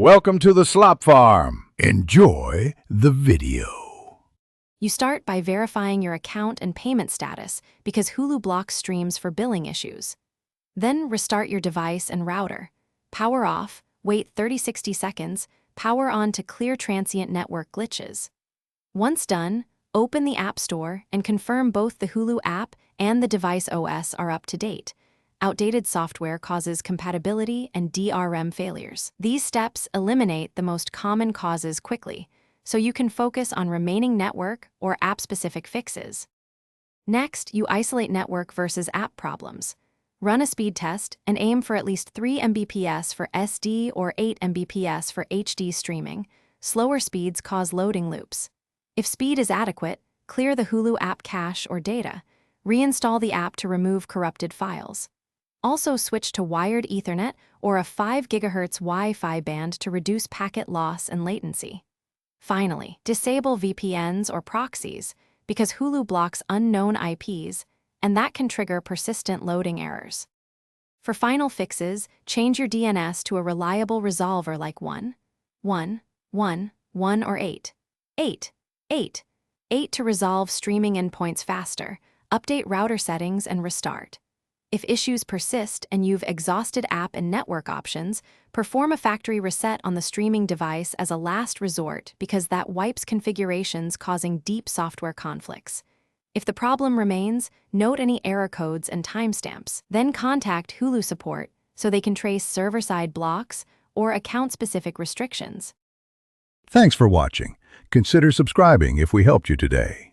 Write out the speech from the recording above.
Welcome to the Slop Farm. Enjoy the video. You start by verifying your account and payment status because Hulu blocks streams for billing issues. Then restart your device and router. Power off, wait 30-60 seconds, power on to clear transient network glitches. Once done, open the App Store and confirm both the Hulu app and the device OS are up to date. Outdated software causes compatibility and DRM failures. These steps eliminate the most common causes quickly, so you can focus on remaining network or app-specific fixes. Next, you isolate network versus app problems. Run a speed test and aim for at least 3 Mbps for SD or 8 Mbps for HD streaming. Slower speeds cause loading loops. If speed is adequate, clear the Hulu app cache or data. Reinstall the app to remove corrupted files. Also switch to wired Ethernet or a 5 GHz Wi-Fi band to reduce packet loss and latency. Finally, disable VPNs or proxies because Hulu blocks unknown IPs, and that can trigger persistent loading errors. For final fixes, change your DNS to a reliable resolver like 1, 1, 1, 1 or 8, 8, 8, 8 to resolve streaming endpoints faster, update router settings and restart. If issues persist and you've exhausted app and network options, perform a factory reset on the streaming device as a last resort because that wipes configurations causing deep software conflicts. If the problem remains, note any error codes and timestamps. Then contact Hulu support so they can trace server-side blocks or account-specific restrictions. Thanks for watching. Consider subscribing if we helped you today.